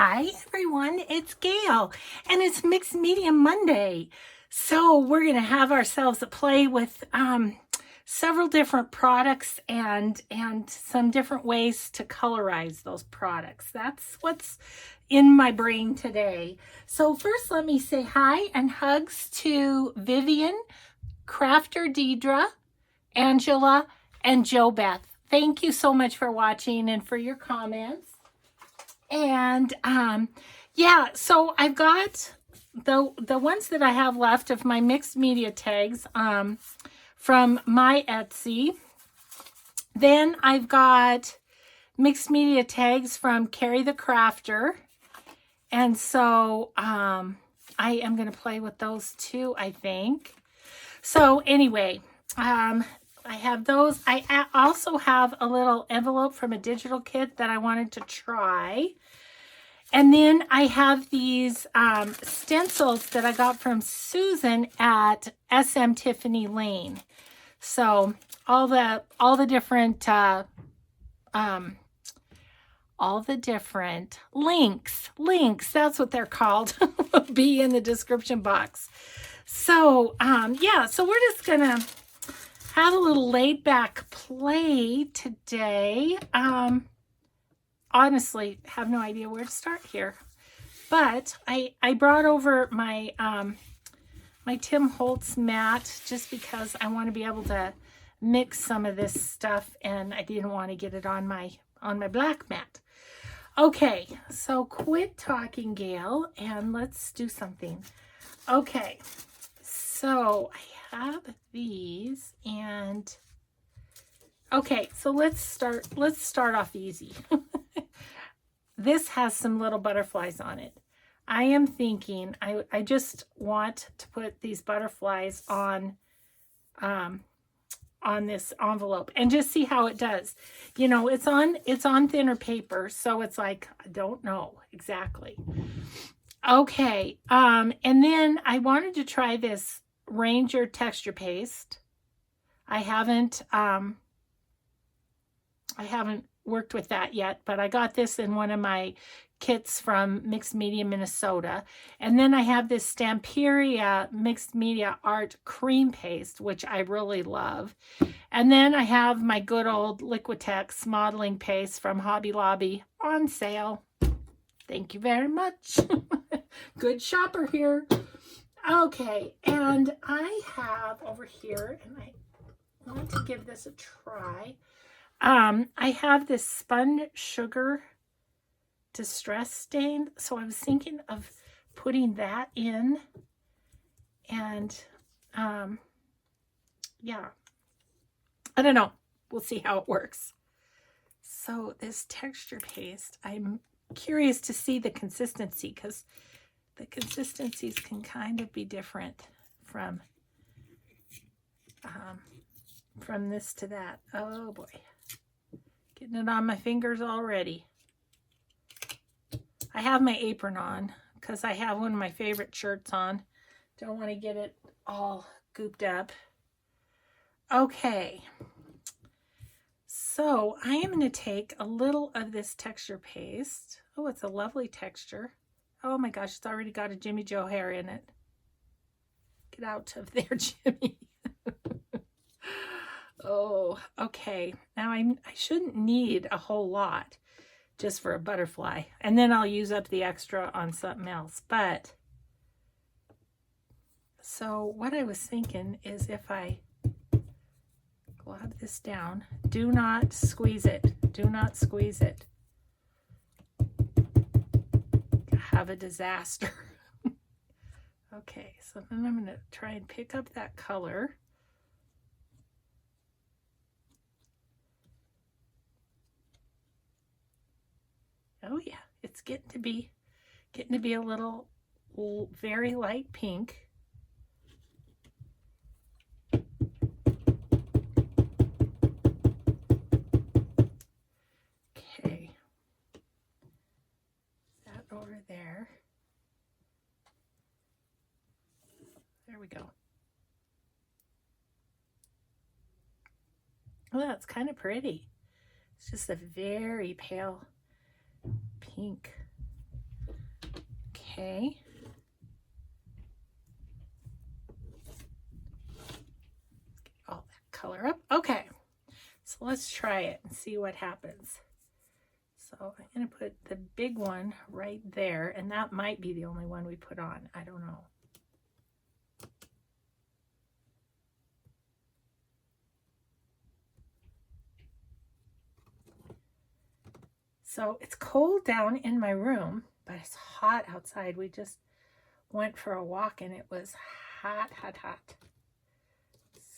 Hi everyone, it's Gail and it's Mixed Media Monday. So we're going to have ourselves a play with several different products and some different ways to colorize those products. That's what's in my brain today. So first let me say hi and hugs to Vivian, Crafter Deidre, Angela, and Jo Beth. Thank you so much for watching and for your comments. And yeah, so I've got the ones that I have left of my mixed media tags from my Etsy. Then I've got mixed media tags from Ceri the Crafter. And so I am going to play with those too, I think. So anyway, I have those. I also have a little envelope from a digital kit that I wanted to try. And then I have these stencils that I got from Susan at SM Tiffany Lane. So all the different links, that's what they're called, will be in the description box. So yeah, so we're just gonna have a little laid back play today. Honestly, have no idea where to start here, but I brought over my my Tim Holtz mat just because I want to be able to mix some of this stuff, and I didn't want to get it on my black mat. Okay, so quit talking, Gail, and let's do something. Okay, so I have these, and okay, so let's start off easy. This has some little butterflies on it. I am thinking I just want to put these butterflies on this envelope and just see how it does. You know, it's on thinner paper, so it's like, I don't know exactly. Okay, and then I wanted to try this Ranger texture paste. I haven't worked with that yet, but I got this in one of my kits from Mixed Media Minnesota. And then I have this Stamperia Mixed Media Art cream paste, which I really love. And then I have my good old Liquitex modeling paste from Hobby Lobby on sale. Thank you very much. Good shopper here. Okay, and I have over here, and I want to give this a try. I have this spun sugar distress stain, so I was thinking of putting that in, and yeah, I don't know, we'll see how it works. So this texture paste, I'm curious to see the consistency, because the consistencies can kind of be different from this to that. Oh boy, getting it on my fingers already. I have my apron on because I have one of my favorite shirts on. Don't want to get it all gooped up. Okay. So I am going to take a little of this texture paste. Oh, it's a lovely texture. Oh my gosh, it's already got a Jimmy Joe hair in it. Get out of there, Jimmy. Oh, okay. Now I shouldn't need a whole lot just for a butterfly. And then I'll use up the extra on something else. But, so what I was thinking is if I glop this down, do not squeeze it. Do not squeeze it. Have a disaster. Okay, so then I'm going to try and pick up that color. Oh yeah, it's getting to be a little very light pink. Okay, that over there. There we go. Oh, that's kind of pretty. It's just a very pale pink. Okay. Get all that color up. Okay. So let's try it and see what happens. So I'm going to put the big one right there, and that might be the only one we put on. I don't know. So it's cold down in my room, but it's hot outside. We just went for a walk and it was hot, hot, hot.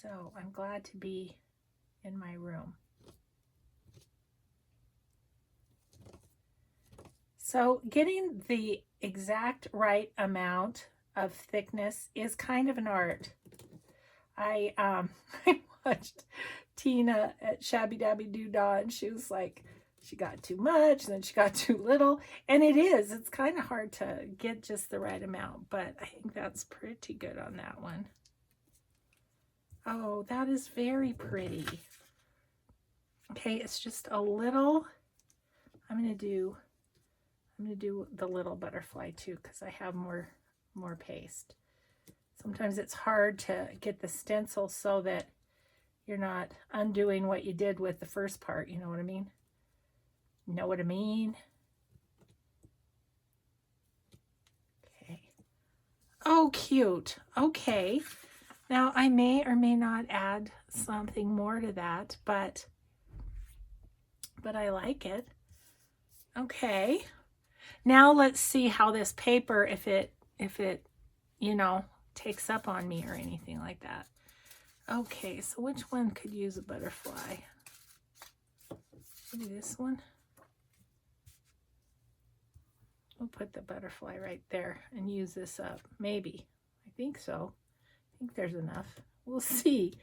So I'm glad to be in my room. So getting the exact right amount of thickness is kind of an art. I watched Tina at Shabby Dabby Doodah, and she was like, she got too much, and then she got too little. And it's kind of hard to get just the right amount, but I think that's pretty good on that one. Oh, that is very pretty. Okay, it's just a little, I'm gonna do the little butterfly too, because I have more paste. Sometimes it's hard to get the stencil so that you're not undoing what you did with the first part, you know what I mean? Know what I mean? Okay. Oh, cute. Okay. Now, I may or may not add something more to that, but I like it. Okay. Now let's see how this paper, if it, you know, takes up on me or anything like that. Okay, so which one could use a butterfly? Maybe this one. We'll put the butterfly right there and use this up. Maybe. I think so. I think there's enough. We'll see.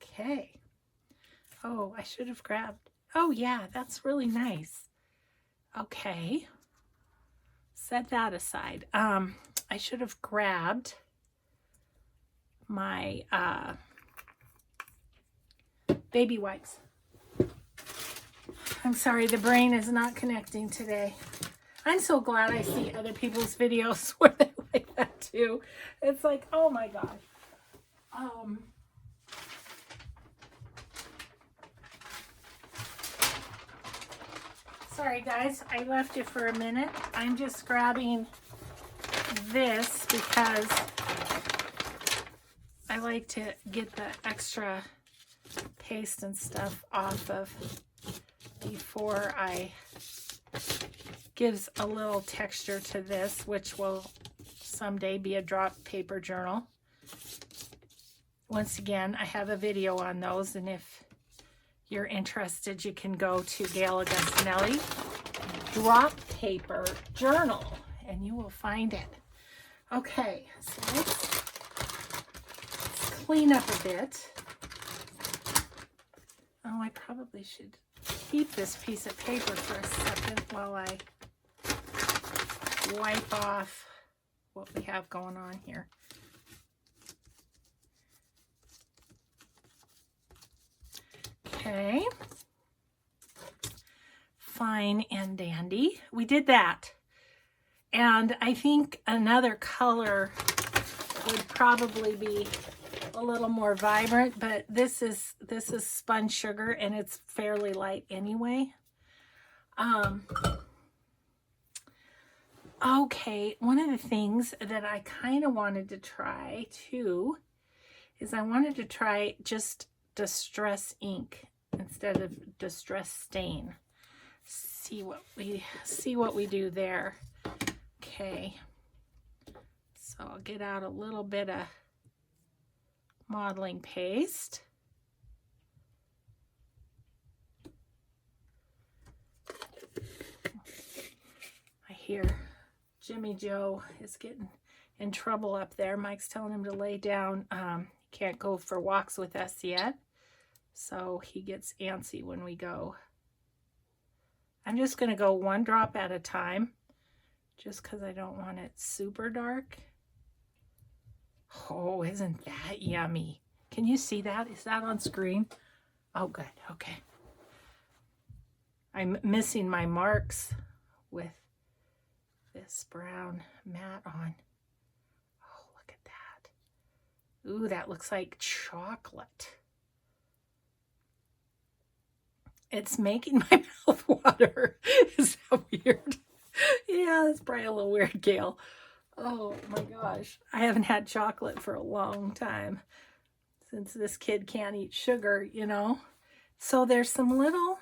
Okay. Oh, I should have grabbed. Oh, yeah, that's really nice. Okay. Set that aside. I should have grabbed my baby wipes. I'm sorry, the brain is not connecting today. I'm so glad I see other people's videos where they like that too. It's like, oh my gosh. Sorry guys, I left you for a minute. I'm just grabbing this because I like to get the extra paste and stuff off of before I gives a little texture to this, which will someday be a drop paper journal. Once again, I have a video on those, and if you're interested, you can go to Gail Augustinelli Drop Paper Journal, and you will find it. Okay, so let's clean up a bit. Oh, I probably should keep this piece of paper for a second while I wipe off what we have going on here. Okay. Fine and dandy. We did that. And I think another color would probably be a little more vibrant, but this is spun sugar and it's fairly light anyway. Okay, one of the things that I kind of wanted to try too is I wanted to try just distress ink instead of distress stain. See what we do there. Okay, so I'll get out a little bit of modeling paste. I hear Jimmy Joe is getting in trouble up there. Mike's telling him to lay down. He can't go for walks with us yet, so he gets antsy when we go. I'm just going to go one drop at a time, just because I don't want it super dark. Oh, isn't that yummy? Can you see that? Is that on screen? Oh, good. Okay. I'm missing my marks with this brown mat on. Oh, look at that. Ooh, that looks like chocolate. It's making my mouth water. Is that weird? Yeah, that's probably a little weird, Gail. Oh my gosh. I haven't had chocolate for a long time since this kid can't eat sugar, you know. So there's some little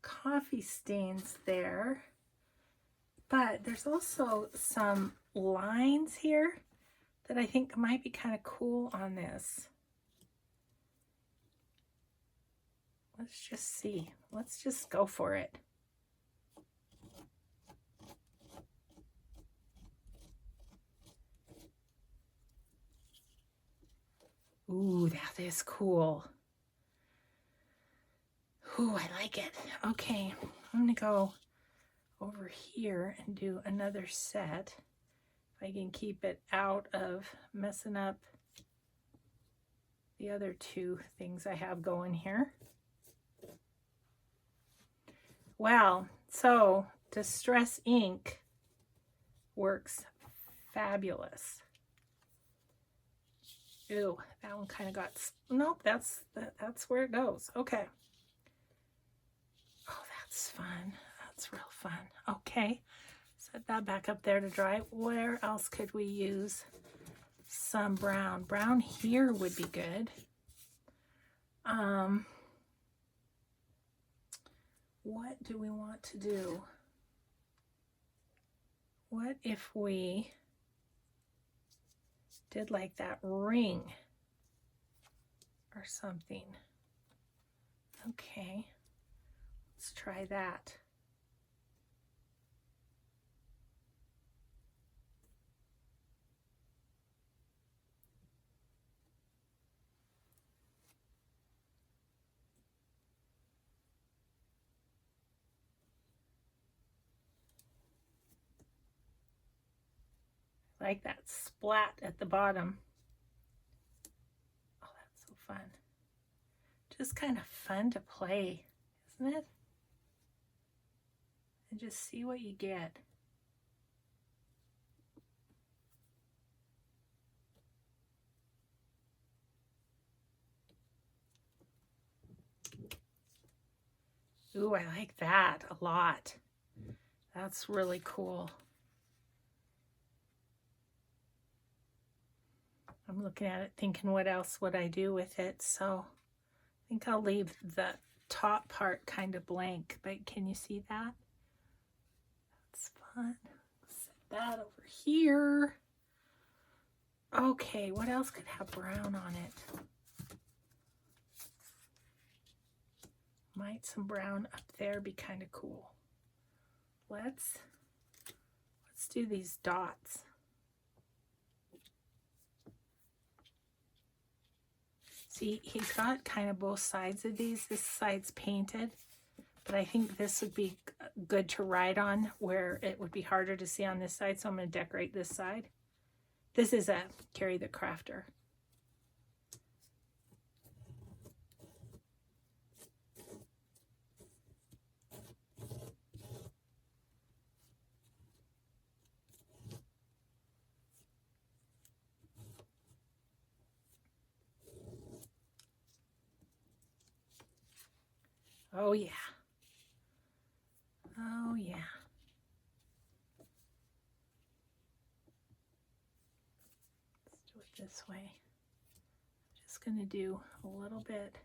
coffee stains there, but there's also some lines here that I think might be kind of cool on this. Let's just see. Let's just go for it. Ooh, that is cool. Ooh, I like it. Okay, I'm gonna go over here and do another set. If I can keep it out of messing up the other two things I have going here. Wow, so Distress ink works fabulous. Ew, that one kind of got, nope, that's where it goes. Okay. Oh, that's fun. That's real fun. Okay, set that back up there to dry. Where else could we use some brown? Brown here would be good. What do we want to do? What if we did like that ring or something? Okay, let's try that. Like that splat at the bottom. Oh, that's so fun. Just kind of fun to play, isn't it? And just see what you get. Ooh, I like that a lot. That's really cool. I'm looking at it thinking what else would I do with it, so I think I'll leave the top part kind of blank, but can you see that? That's fun. Set that over here. Okay, what else could have brown on it? Might some brown up there be kind of cool. Let's do these dots. See, he's got kind of both sides of these. This side's painted, but I think this would be good to write on where it would be harder to see on this side, so I'm going to decorate this side. This is a Ceri the Crafter. Oh yeah. Oh yeah. Let's do it this way. I'm just going to do a little bit.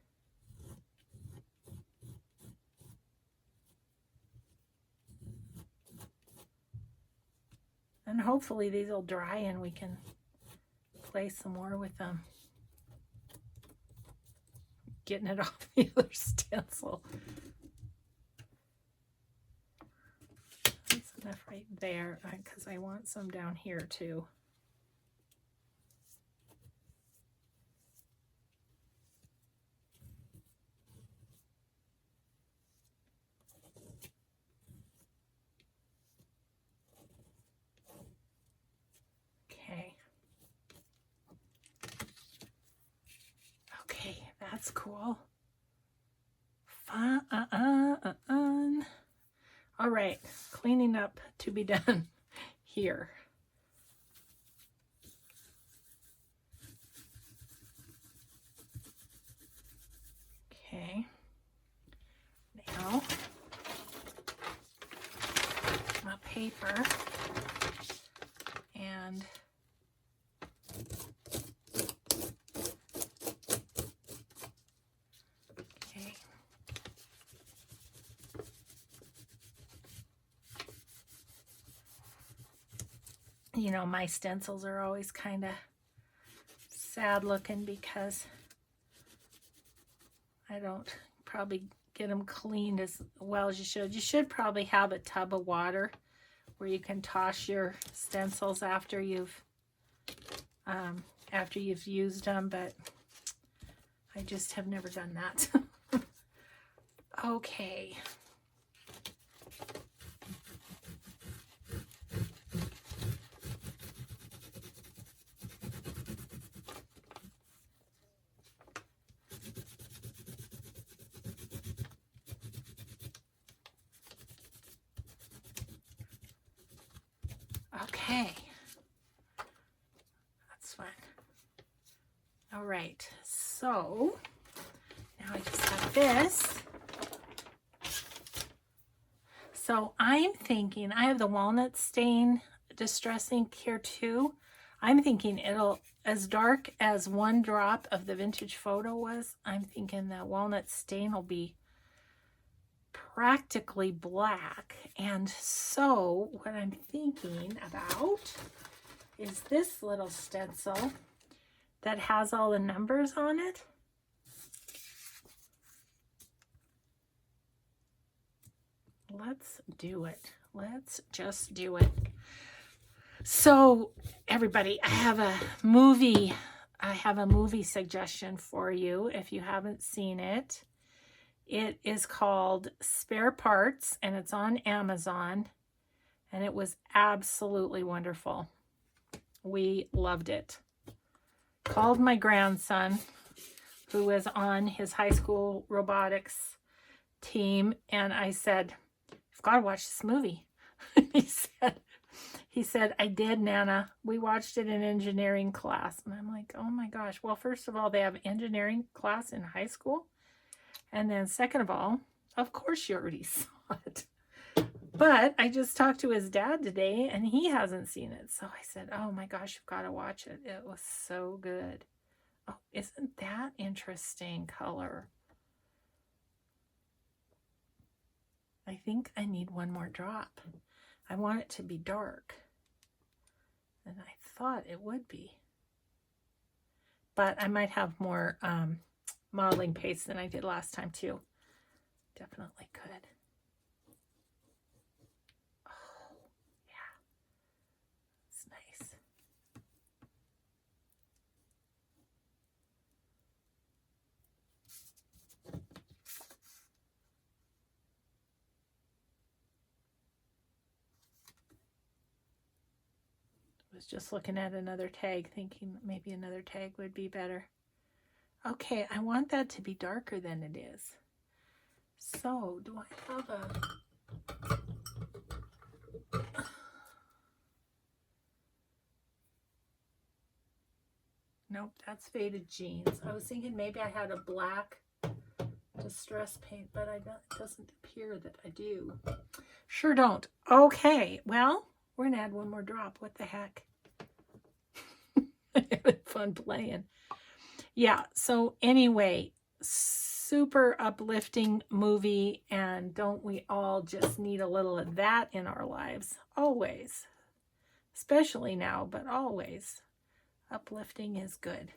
And hopefully these will dry and we can play some more with them. Getting it off the other stencil. That's enough right there because I want some down here too. that's cool. Fun. All right, cleaning up to be done here. Okay, now my paper and okay. You know, my stencils are always kind of sad looking because I don't probably get them cleaned as well as you should. You should probably have a tub of water where you can toss your stencils after you've used them, but I just have never done that. Okay. Okay, that's fine. All right, so now I just have this. So I'm thinking, I have the walnut stain distress ink here too. I'm thinking it'll, as dark as one drop of the vintage photo was, I'm thinking that walnut stain will be practically black. And so what I'm thinking about is this little stencil that has all the numbers on it. Let's do it. Let's just do it. So everybody, I have a movie suggestion for you if you haven't seen it. It is called Spare Parts, and it's on Amazon, and it was absolutely wonderful. We loved it. Called my grandson, who was on his high school robotics team, and I said, "You've got to watch this movie." He said, "I did, Nana. We watched it in engineering class." And I'm like, oh my gosh. Well, first of all, they have engineering class in high school. And then second of all, of course you already saw it. But I just talked to his dad today and he hasn't seen it. So I said, oh my gosh, you've got to watch it. It was so good. Oh, isn't that interesting color? I think I need one more drop. I want it to be dark. And I thought it would be. But I might have more modeling paste than I did last time too. Definitely could. Oh, yeah. It's nice. Was just looking at another tag, thinking maybe another tag would be better. Okay, I want that to be darker than it is. So, do I have a... Nope, that's faded jeans. I was thinking maybe I had a black distress paint, but it doesn't appear that I do. Sure don't. Okay, well, we're going to add one more drop. What the heck? I had fun playing. Yeah, so anyway, super uplifting movie, and don't we all just need a little of that in our lives? Always. Especially now, but always. Uplifting is good.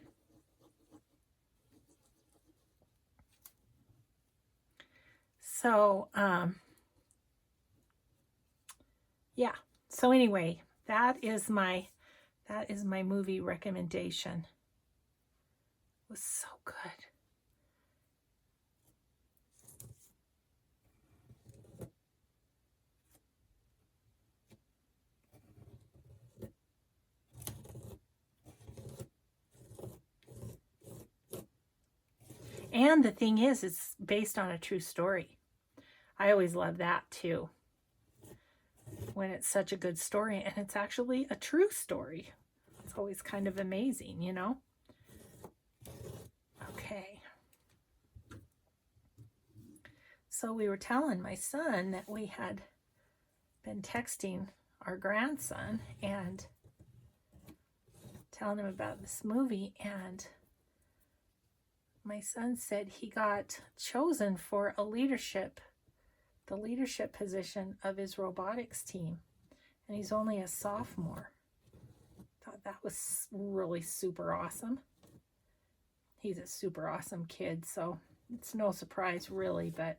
So, yeah. So anyway, that is my movie recommendation. It was so good. And the thing is, it's based on a true story. I always love that too, when it's such a good story and it's actually a true story. It's always kind of amazing, you know? Okay. So we were telling my son that we had been texting our grandson and telling him about this movie, and my son said he got chosen for the leadership position of his robotics team, and he's only a sophomore. Thought that was really super awesome. He's a super awesome kid, so it's no surprise really, but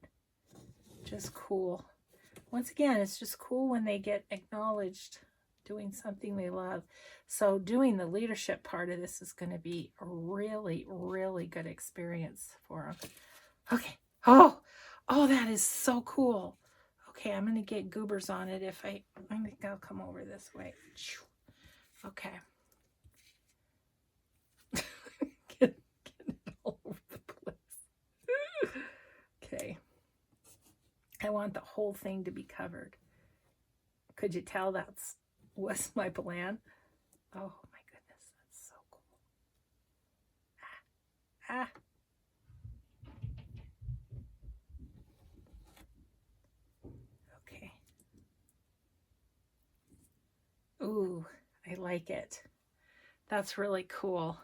just cool. Once again, it's just cool when they get acknowledged doing something they love. So doing the leadership part of this is going to be a really, really good experience for them. Okay. Oh, that is so cool. Okay, I'm going to get goobers on it if I think I'll come over this way. Okay. Get it all over the place. Okay. I want the whole thing to be covered. Could you tell that's was my plan? Oh my goodness, that's so cool. Okay. Ooh, I like it. That's really cool.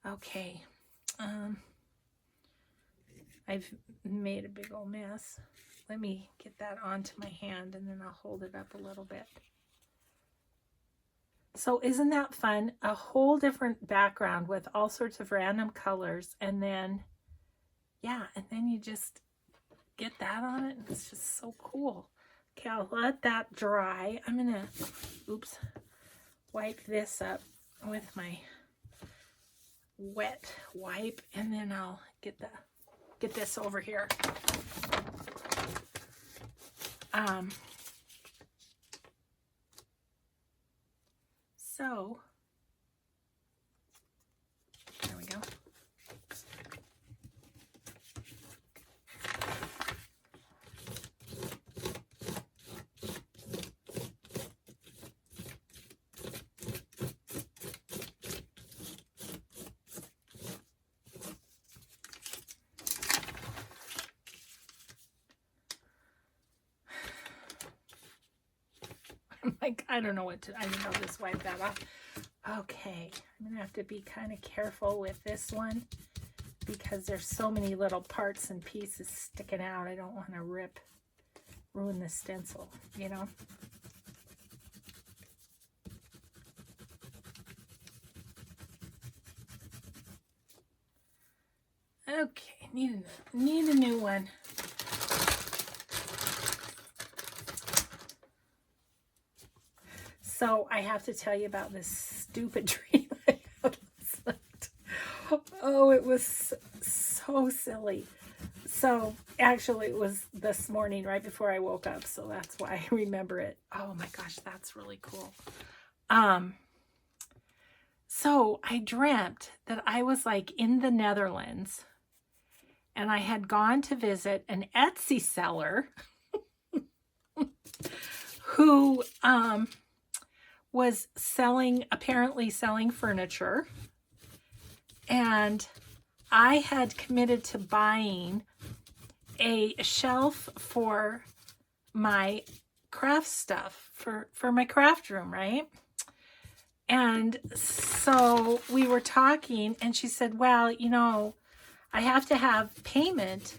Okay. I've made a big old mess. Let me get that onto my hand and then I'll hold it up a little bit. So isn't that fun? A whole different background with all sorts of random colors, and then, yeah, and then you just get that on it, and it's just so cool. Okay, I'll let that dry. I'm gonna, oops, wipe this up with my wet wipe, and then I'll get this over here. So there we go. Like, I don't know what to, I don't know, just wipe that off. Okay, I'm gonna have to be kind of careful with this one because there's so many little parts and pieces sticking out. I don't want to ruin the stencil, you know. Okay, need a new one. So I have to tell you about this stupid dream I had last night. Oh, it was so silly. So actually it was this morning right before I woke up, so that's why I remember it. Oh my gosh, that's really cool. So I dreamt that I was like in the Netherlands and I had gone to visit an Etsy seller who was apparently selling furniture, and I had committed to buying a shelf for my craft stuff for my craft room, right? And so we were talking and she said, well, you know, I have to have payment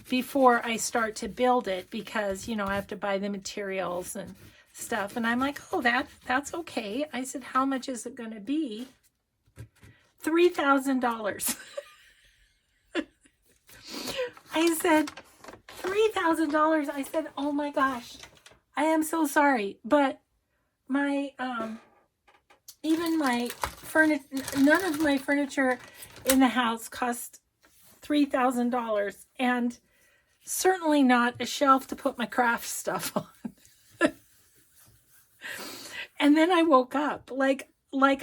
before I start to build it because, you know, I have to buy the materials and stuff. And I'm like, oh, that's okay. I said, how much is it going to be? $3,000. I said, $3,000. I said, oh my gosh, I am so sorry. But my, even my furniture, none of my furniture in the house cost $3,000, and certainly not a shelf to put my craft stuff on. And then I woke up, like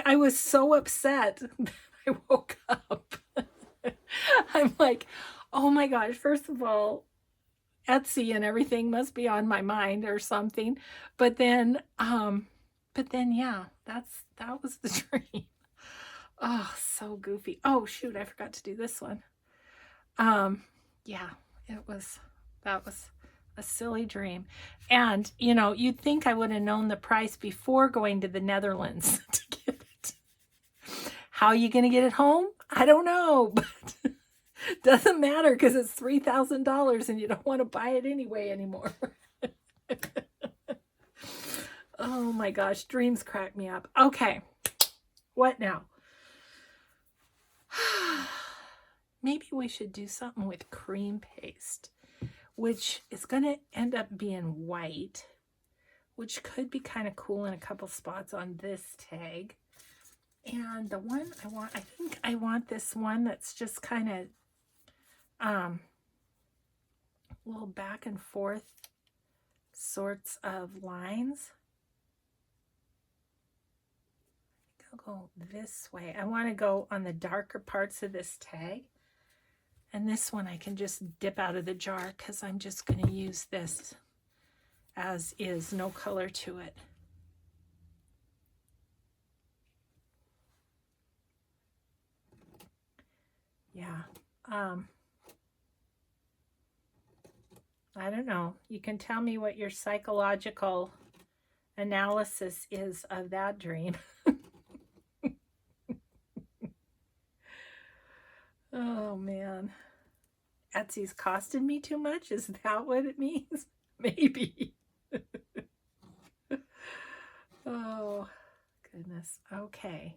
I was so upset that I woke up. I'm like, oh my gosh, first of all, Etsy and everything must be on my mind or something. But then, yeah, that was the dream. Oh, so goofy. Oh shoot, I forgot to do this one. Yeah, that was a silly dream. And, you know, you'd think I would have known the price before going to the Netherlands to get it. How are you going to get it home? I don't know, but doesn't matter because it's $3,000 and you don't want to buy it anyway anymore. Oh my gosh, dreams crack me up. Okay, what now? Maybe we should do something with cream paste, which is going to end up being white, which could be kind of cool in a couple spots on this tag. And the one I want, I think I want this one that's just kind of a little back and forth sorts of lines. I think I'll go this way. I want to go on the darker parts of this tag. And this one I can just dip out of the jar because I'm just going to use this as is, no color to it. Yeah. I don't know. You can tell me what your psychological analysis is of that dream. Oh man. Etsy's costed me too much? Is that what it means? Maybe. Oh, goodness. Okay.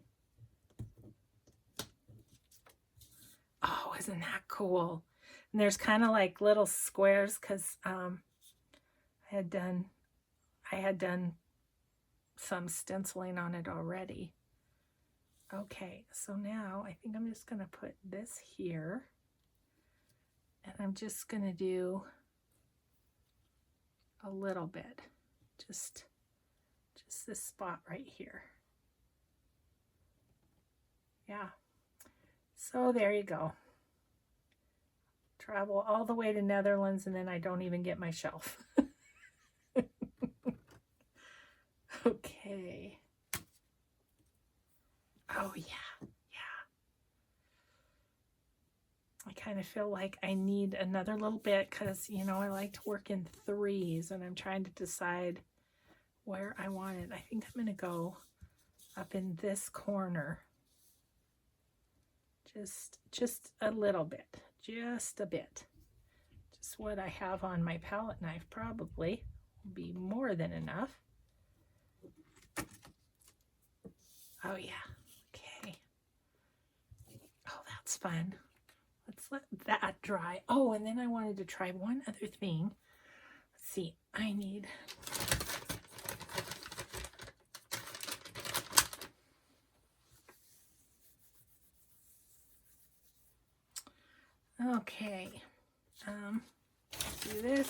Oh, isn't that cool? And there's kind of like little squares because I had done some stenciling on it already. Okay, so now I think I'm just going to put this here. And I'm just going to do a little bit. Just this spot right here. Yeah. So there you go. Travel all the way to Netherlands and then I don't even get my shelf. Okay. Oh yeah. I kind of feel like I need another little bit because, you know, I like to work in threes and I'm trying to decide where I want it. I think I'm going to go up in this corner. Just a little bit. Just a bit. Just what I have on my palette knife probably will be more than enough. Oh yeah. Okay. Oh, that's fun. Let's let that dry. Oh, and then I wanted to try one other thing. Let's see. I need... Okay. Do this.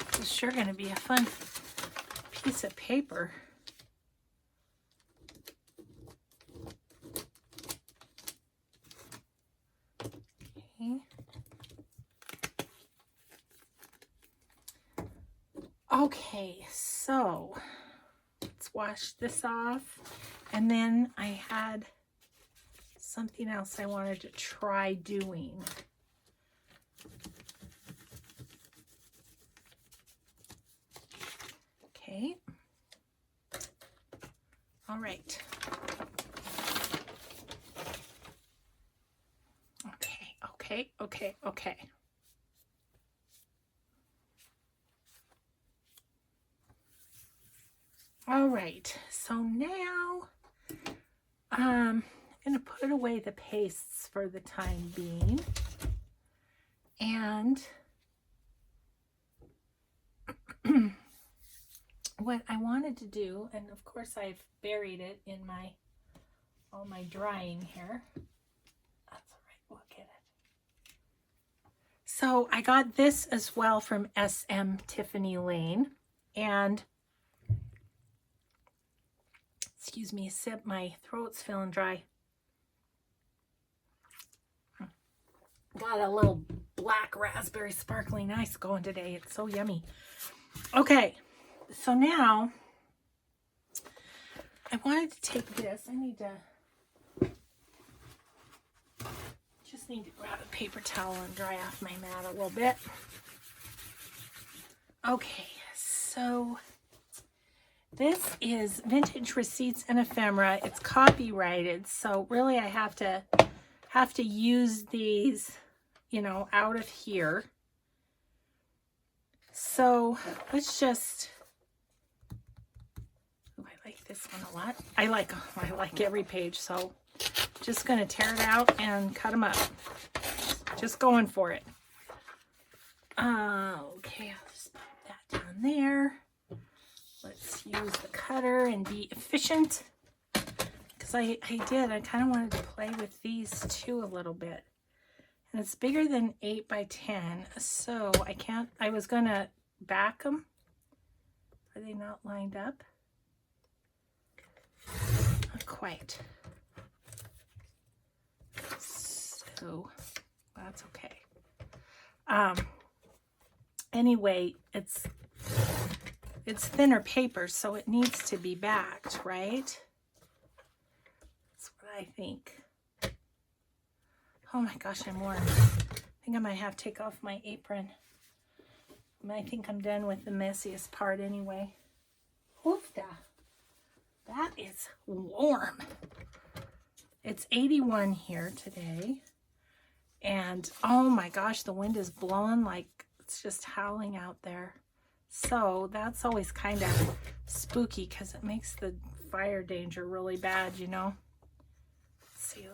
This is sure going to be a fun piece of paper. Okay. Okay, so let's wash this off. And then I had something else I wanted to try doing. Okay. All right. Okay. All right, so now I'm going to put away the pastes for the time being. And what I wanted to do, and of course I've buried it in all my drying here. That's all right, look at it. So I got this as well from SM Tiffany Lane. And excuse me, a sip, my throat's feeling dry. Got a little black raspberry sparkling ice going today. It's so yummy. Okay, so now I wanted to take this. Just need to grab a paper towel and dry off my mat a little bit. Okay, so this is Vintage Receipts and Ephemera. It's copyrighted, so really I have to use these, you know, out of here. So let's just, oh, I like this one a lot. I like every page, so just gonna tear it out and cut them up. Just going for it. Okay, I'll just put that down there. Let's use the cutter and be efficient. Because I kind of wanted to play with these too a little bit. And it's bigger than 8 by 10, so I was going to back them. Are they not lined up? Not quite. So that's okay. Anyway, it's thinner paper, so it needs to be backed, right? That's what I think. Oh my gosh, I'm warm. I think I might have to take off my apron. I think I'm done with the messiest part anyway. Oofda. That is warm. It's 81 here today. And oh my gosh, the wind is blowing like it's just howling out there. So that's always kind of spooky because it makes the fire danger really bad, you know. Let's see,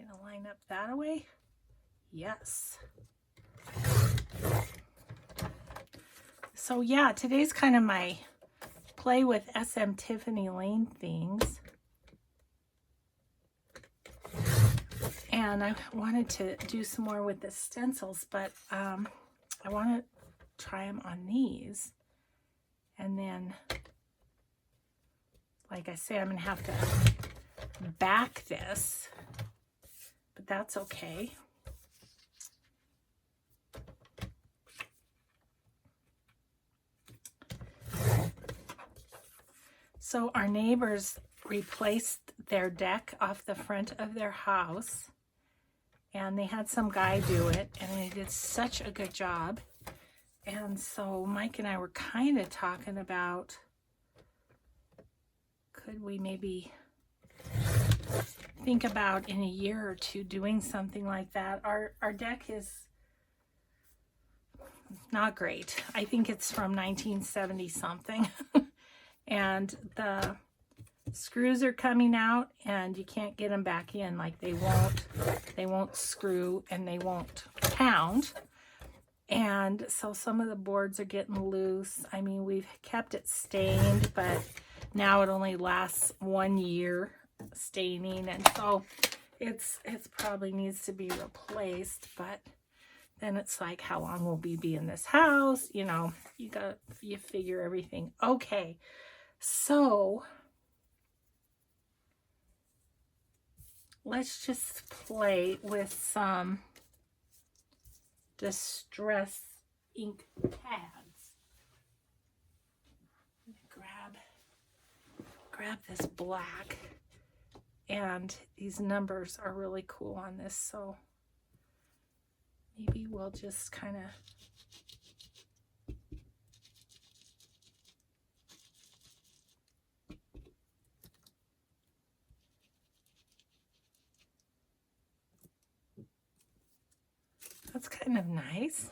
gonna line up that way. Yes. So yeah, today's kind of my play with SM Tiffany Lane things. And I wanted to do some more with the stencils, but I want to try them on these. And then, like I say, I'm going to have to back this, but that's okay. So our neighbors replaced their deck off the front of their house, and they had some guy do it, and they did such a good job. And so Mike and I were kind of talking about, could we maybe think about in a year or two doing something like that. Our deck is not great. I think it's from 1970 something. And the screws are coming out and you can't get them back in. Like they won't screw and they won't pound. And so some of the boards are getting loose. I mean, we've kept it stained, but now it only lasts 1 year staining. And so it's probably needs to be replaced, but then it's like, how long will we be in this house? You know, you figure everything. Okay. So let's just play with some distress ink pads. Grab this black, and these numbers are really cool on this, so maybe we'll just kind of that's kind of nice.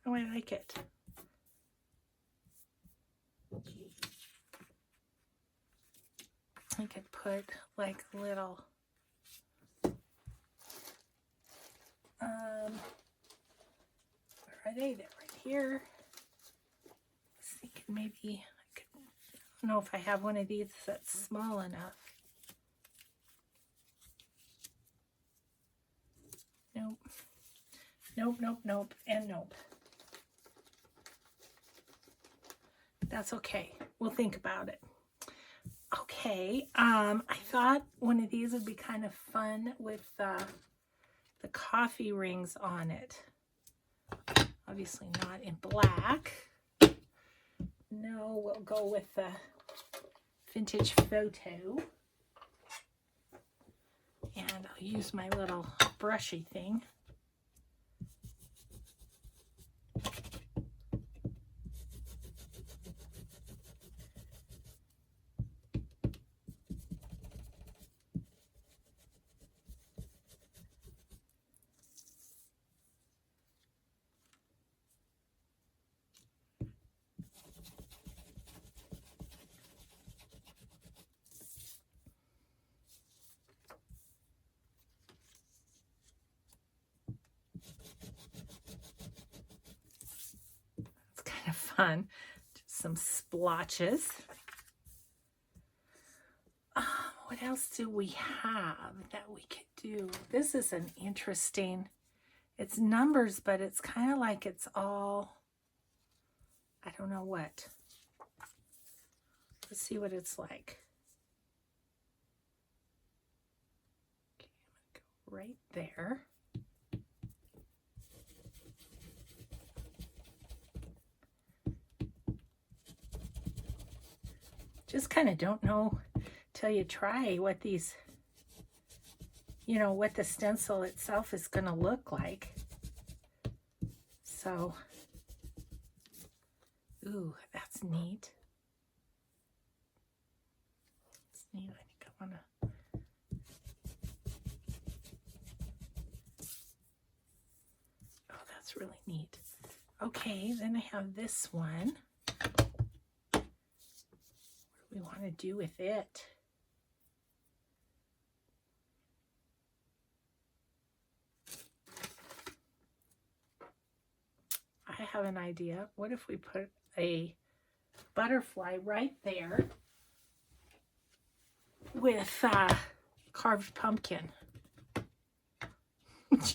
Oh, I like it. I could put like little where are they? They're right here. maybe, I don't know if I have one of these that's small enough. Nope. Nope, nope, nope, and nope. That's okay. We'll think about it. Okay, I thought one of these would be kind of fun with the coffee rings on it. Obviously not in black. No, we'll go with the vintage photo. And I'll use my little brushy thing. Fun. Just some splotches. What else do we have that we could do? This is an interesting, it's numbers, but it's kind of like it's all, I don't know what. Let's see what it's like. Okay, I'm going to go right there. Just kind of don't know till you try what these, you know, what the stencil itself is going to look like. So, ooh, that's neat. It's neat. I think I want to. Oh, that's really neat. Okay, then I have this one. We want to do with it. I have an idea. What if we put a butterfly right there with carved pumpkin?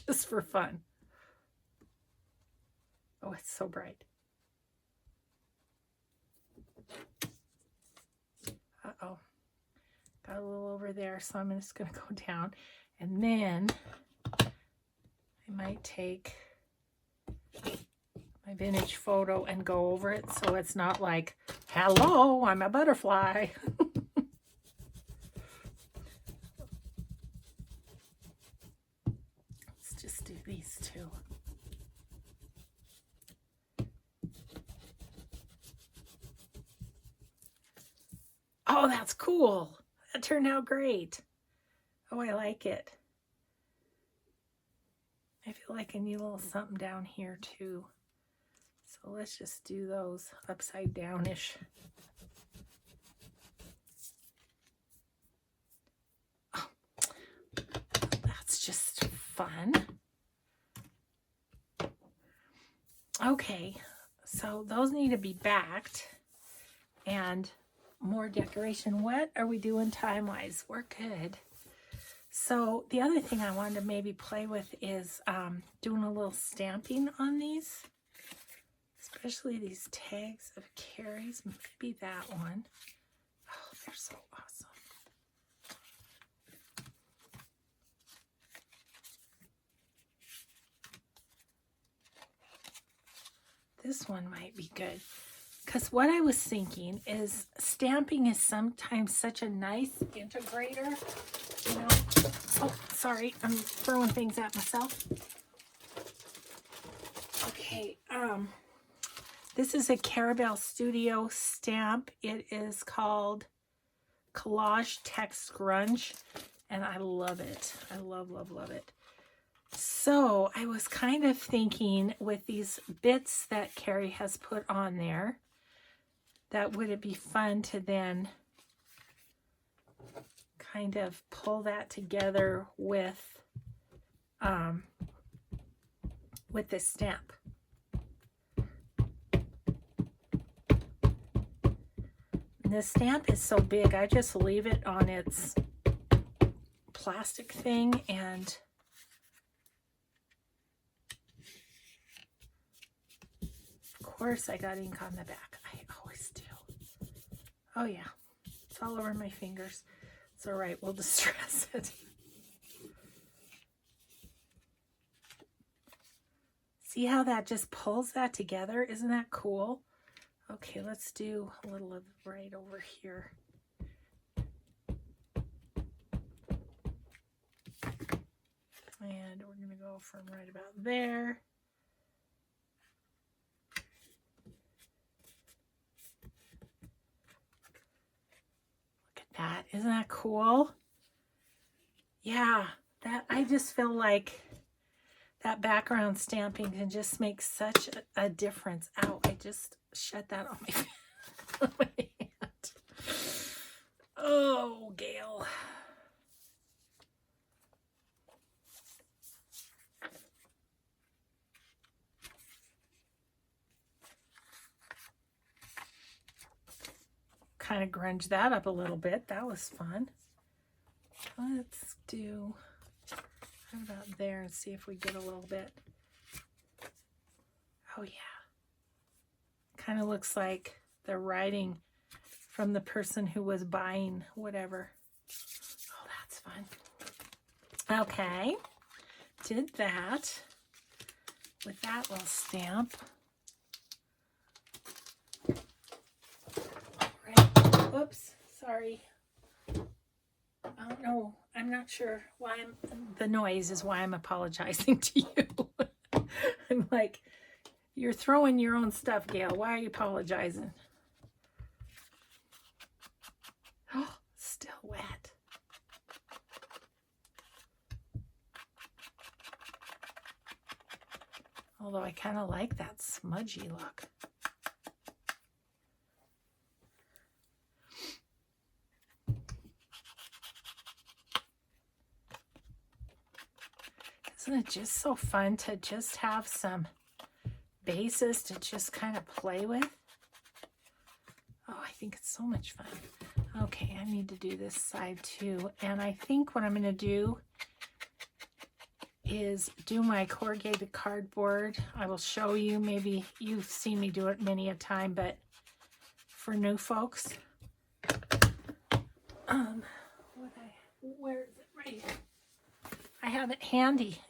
Just for fun. Oh, it's so bright. Uh-oh, got a little over there, so I'm just going to go down, and then I might take my vintage photo and go over it so it's not like, hello, I'm a butterfly. Let's just do these two. Oh, that's cool. That turned out great. Oh, I like it. I feel like I need a little something down here too. So let's just do those upside down-ish. Oh, that's just fun. Okay, so those need to be backed and more decoration. What are we doing time-wise? We're good. So the other thing I wanted to maybe play with is doing a little stamping on these, especially these tags of Ceri's. Maybe that one. Oh, they're so awesome. This one might be good. Because what I was thinking is stamping is sometimes such a nice integrator, you know. Oh, sorry, I'm throwing things at myself. Okay, this is a Carabelle Studio stamp. It is called Collage Text Grunge, and I love it. I love, love, love it. So I was kind of thinking with these bits that Ceri has put on there, that would it be fun to then kind of pull that together with this stamp. this stamp is so big, I just leave it on its plastic thing, and of course I got ink on the back. I always do. Oh yeah, it's all over my fingers. It's all right, we'll distress it. See how that just pulls that together? Isn't that cool? Okay, let's do a little of right over here. And we're going to go from right about there. Look at that. Isn't that cool? Yeah, that I just feel like that background stamping can just make such a difference. Ow, I just shut that on my hand. Oh, Gail. Kind of grunge that up a little bit. That was fun. Let's do right about there and see if we get a little bit. Oh yeah. Kind of looks like the writing from the person who was buying whatever. Oh, that's fun. Okay. Did that with that little stamp. Right. Oops, sorry. I don't know. I'm not sure why the noise is why I'm apologizing to you. I'm like, you're throwing your own stuff, Gail. Why are you apologizing? Oh, still wet. Although I kind of like that smudgy look. Isn't it just so fun to just have some bases to just kind of play with? Oh, I think it's so much fun. Okay, I need to do this side too. And I think what I'm going to do is do my corrugated cardboard. I will show you. Maybe you've seen me do it many a time, but for new folks, where is it? Right here. I have it handy.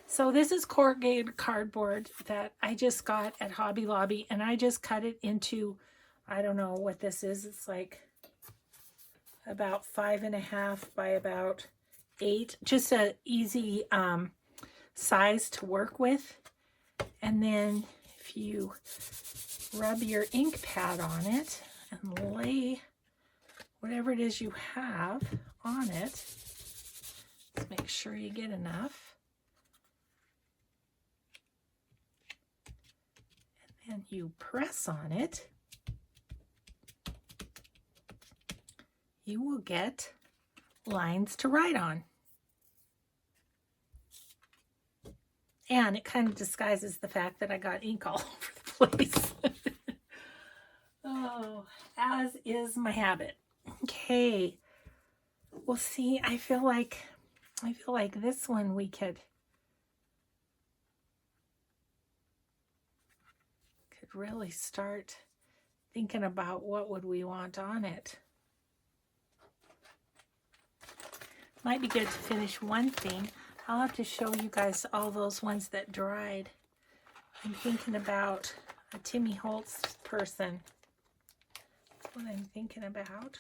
So this is corrugated cardboard that I just got at Hobby Lobby, and I just cut it into, I don't know what this is. It's like about 5.5 by about 8. Just a easy size to work with. And then if you rub your ink pad on it and lay whatever it is you have on it, let's make sure you get enough. And then you press on it. You will get lines to write on. And it kind of disguises the fact that I got ink all over the place. Oh, as is my habit. Okay. Well, see, I feel like this one we could really start thinking about what would we want on it. Might be good to finish one thing. I'll have to show you guys all those ones that dried. I'm thinking about a Timmy Holtz person. That's what I'm thinking about.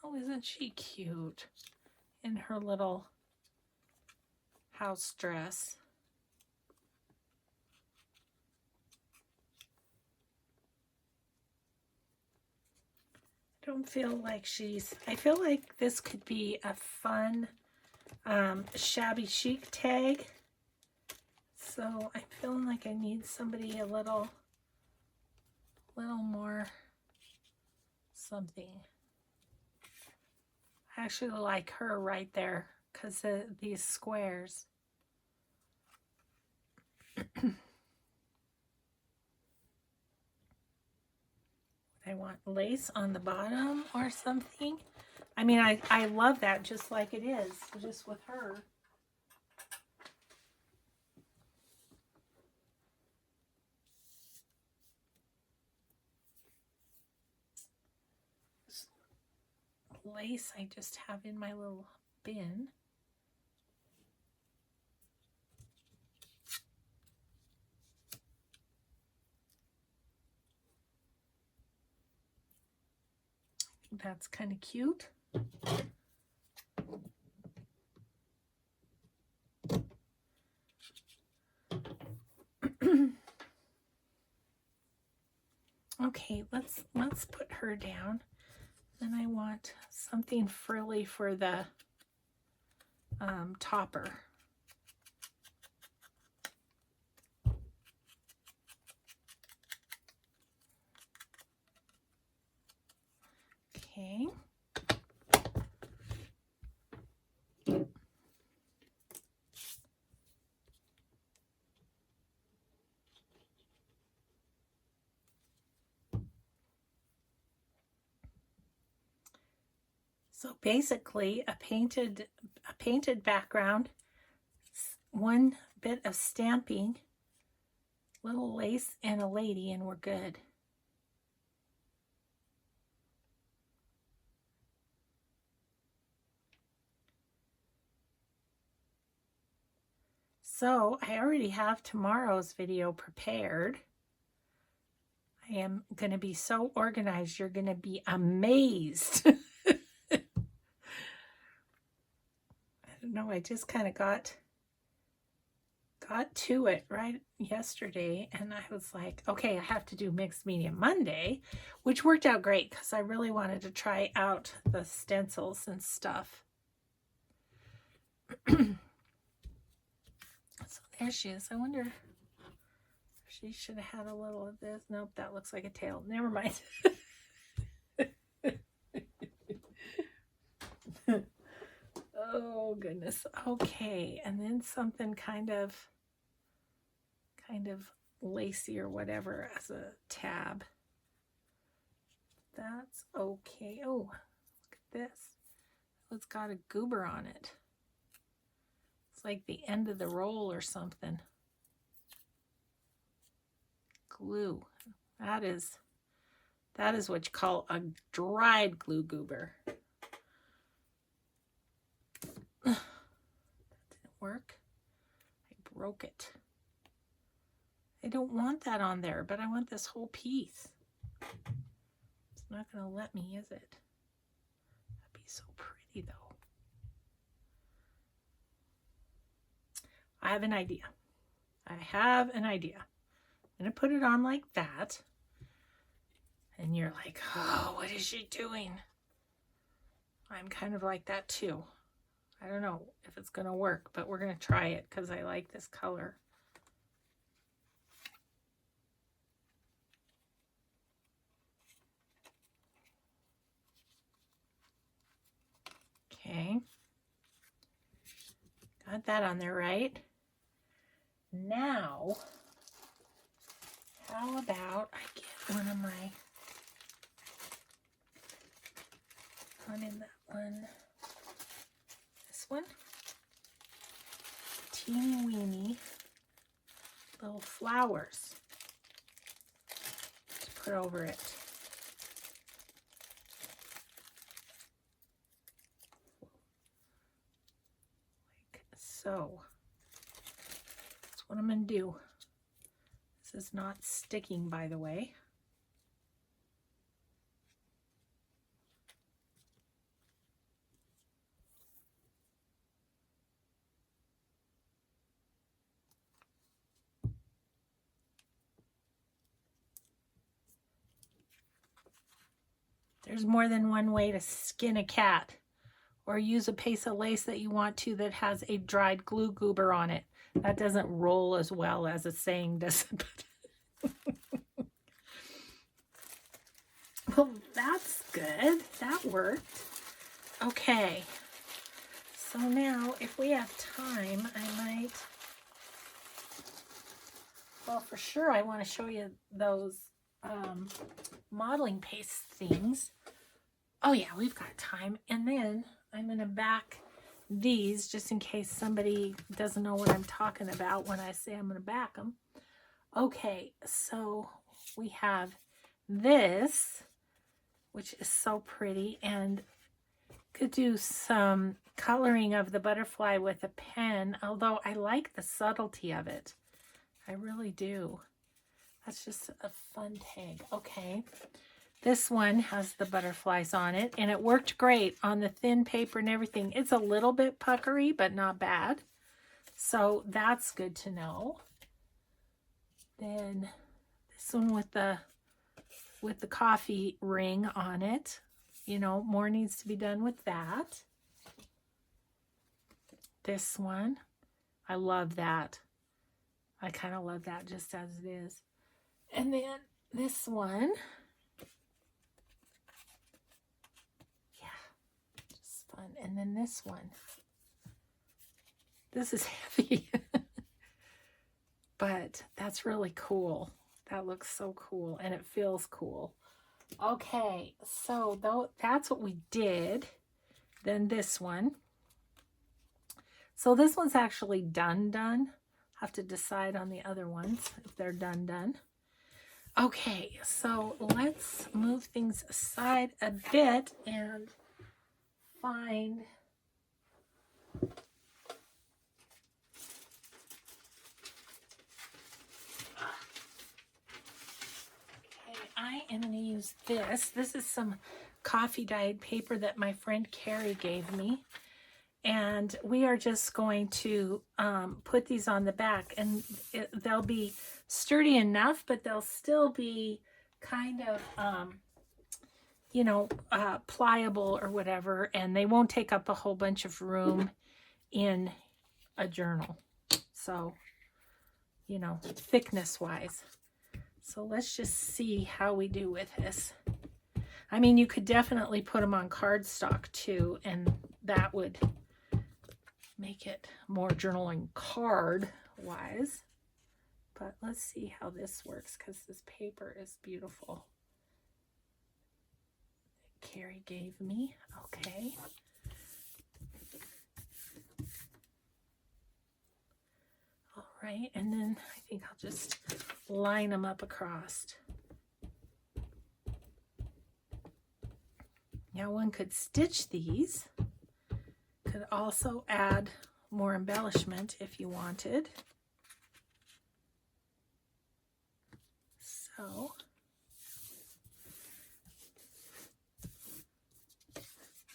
Oh, isn't she cute in her little house dress? I don't feel like I feel like this could be a fun shabby chic tag. So I'm feeling like I need somebody a little more something. I actually like her right there because of these squares. want lace on the bottom or something. I mean, I love that just like it is, just with her. Lace I just have in my little bin. That's kind of cute. Okay, let's put her down. Then I want something frilly for the topper. Okay. So basically a painted background, one bit of stamping, little lace and a lady, and we're good. So I already have tomorrow's video prepared. I am going to be so organized, you're going to be amazed. I don't know, I just kind of got to it right yesterday, and I was like, okay, I have to do Mixed Media Monday, which worked out great because I really wanted to try out the stencils and stuff. So there she is. I wonder if she should have had a little of this. Nope, that looks like a tail. Never mind. Oh goodness. Okay, and then something kind of lacy or whatever as a tab. That's okay. Oh, look at this. It's got a goober on it. It's like the end of the roll or something. Glue. That is what you call a dried glue goober. That didn't work. I broke it. I don't want that on there, but I want this whole piece. It's not going to let me, is it? That'd be so pretty, though. I have an idea. I'm going to put it on like that. And you're like, oh, what is she doing? I'm kind of like that, too. I don't know if it's going to work, but we're going to try it because I like this color. Okay. Got that on there, right? Now, how about I get one of my, not in that one, this one, teeny weeny little flowers to put over it. Like so. That's what I'm going to do. This is not sticking, by the way. There's more than one way to skin a cat, or use a piece of lace that you want to that has a dried glue goober on it. That doesn't roll as well as a saying does. Well, that's good. That worked. Okay. So now, if we have time, I might... Well, for sure, I want to show you those modeling paste things. Oh yeah, we've got time. And then I'm going to back these just in case somebody doesn't know what I'm talking about when I say I'm going to back them. Okay, so we have this, which is so pretty, and could do some coloring of the butterfly with a pen, although I like the subtlety of it. I really do. That's just a fun tag. Okay. This one has the butterflies on it, and it worked great on the thin paper and everything. It's a little bit puckery, but not bad. So that's good to know. Then this one with the coffee ring on it. You know, more needs to be done with that. This one, I love that. I kind of love that just as it is. And then this one, yeah, just fun. And then this one, this is heavy, but that's really cool. That looks so cool, and it feels cool. Okay, so that's what we did. Then this one. So this one's actually done. Have to decide on the other ones if they're done. Okay, so let's move things aside a bit and find I am going to use this. This is some coffee dyed paper that my friend Ceri gave me. And we are just going to put these on the back. And they'll be sturdy enough, but they'll still be kind of, you know, pliable or whatever. And they won't take up a whole bunch of room in a journal. So, you know, thickness-wise. So let's just see how we do with this. I mean, you could definitely put them on cardstock too, and that would make it more journaling card-wise. But let's see how this works, because this paper is beautiful. Ceri gave me. Okay. All right, and then I think I'll just line them up across. Now one could stitch these. Could also add more embellishment if you wanted. So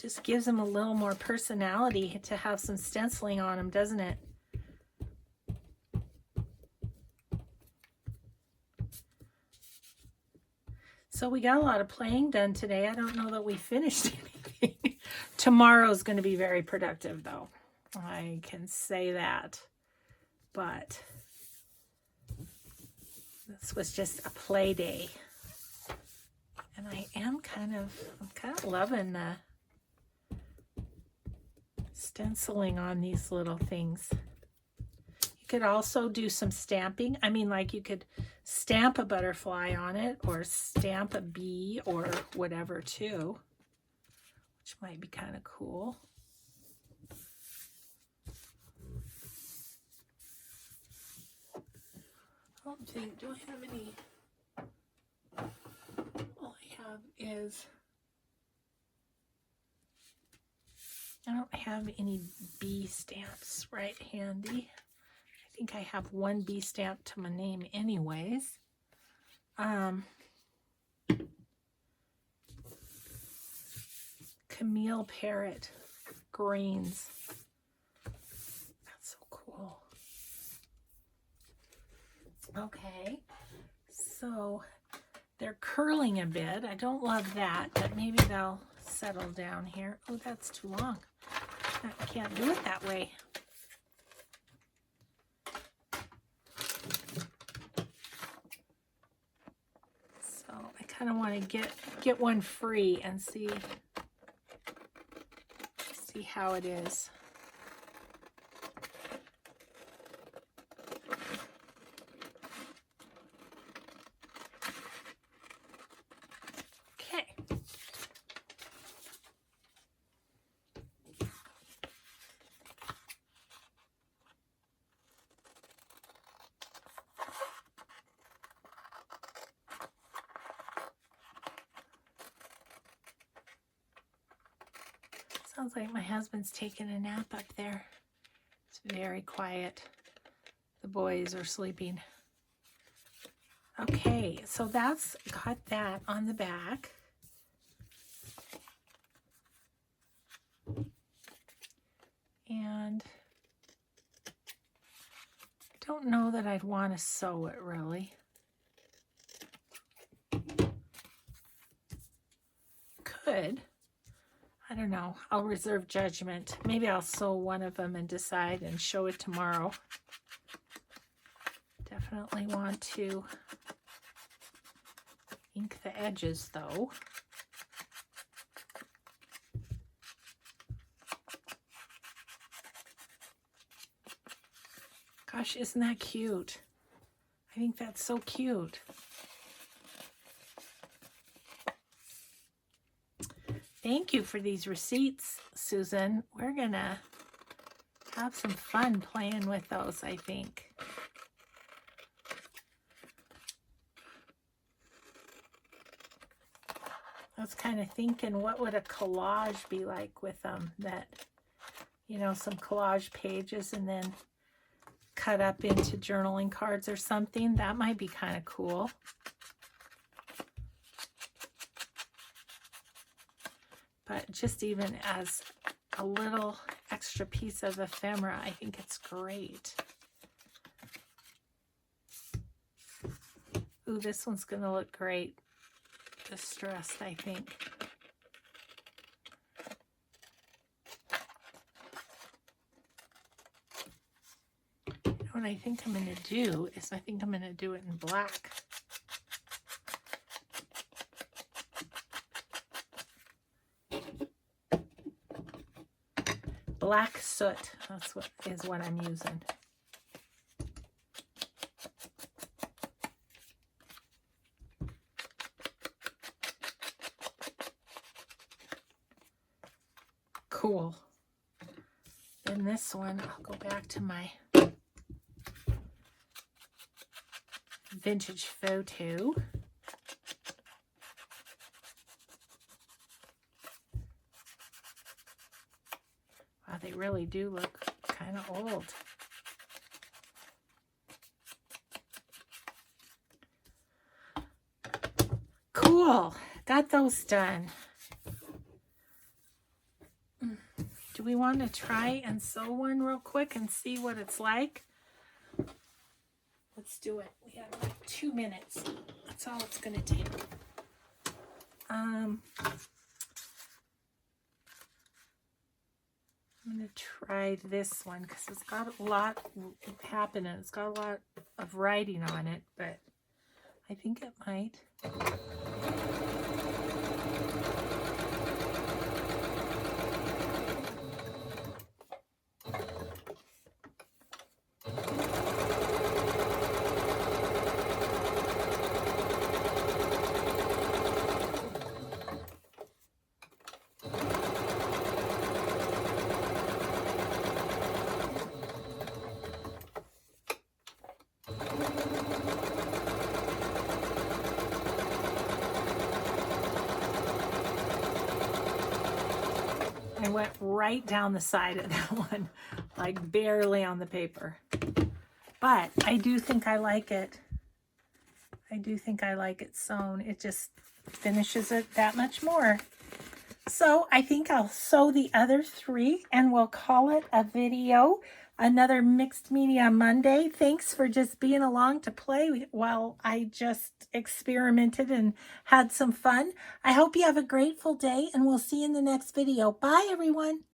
just gives them a little more personality to have some stenciling on them, doesn't it? So we got a lot of playing done today. I don't know that we finished anything. Tomorrow's going to be very productive, though. I can say that. But this was just a play day. And I'm kind of loving the stenciling on these little things. You could also do some stamping. I mean, like you could stamp a butterfly on it or stamp a bee or whatever too, which might be kind of cool. I don't think, do I have any? All I have is, I don't have any bee stamps right handy. I think I have one bee stamp to my name anyways. Camille Parrot greens. That's so cool. Okay, so they're curling a bit. I don't love that, but maybe they'll settle down here. Oh, that's too long. I can't do it that way. So I kind of want to get one free and see how it is. Sounds like my husband's taking a nap up there. It's very quiet. The boys are sleeping. Okay, so that's got that on the back. And I don't know that I'd want to sew it really. Could. I don't know. I'll reserve judgment. Maybe I'll sew one of them and decide and show it tomorrow. Definitely want to ink the edges though. Gosh, isn't that cute? I think that's so cute. Thank you for these receipts, Susan. We're gonna have some fun playing with those, I think. I was kind of thinking, what would a collage be like with them? That, you know, some collage pages and then cut up into journaling cards or something. That might be kind of cool. But just even as a little extra piece of ephemera, I think it's great. Ooh, this one's going to look great. Distressed, I think. What I think I'm going to do is I think I'm going to do it in black. Black soot, that's what I'm using. Cool. Then this one, I'll go back to my vintage photo. Wow, they really do look kind of old. Cool. Got those done. Do we want to try and sew one real quick and see what it's like? Let's do it. We have like 2 minutes. That's all it's going to take. I'm going to try this one because it's got a lot happening. It's got a lot of writing on it, but I think it might. I went right down the side of that one, like barely on the paper. But I do think I like it. I do think I like it sewn. It just finishes it that much more. So I think I'll sew the other 3 and we'll call it a video. Another Mixed Media Monday. Thanks for just being along to play while I just experimented and had some fun. I hope you have a grateful day and we'll see you in the next video. Bye, everyone.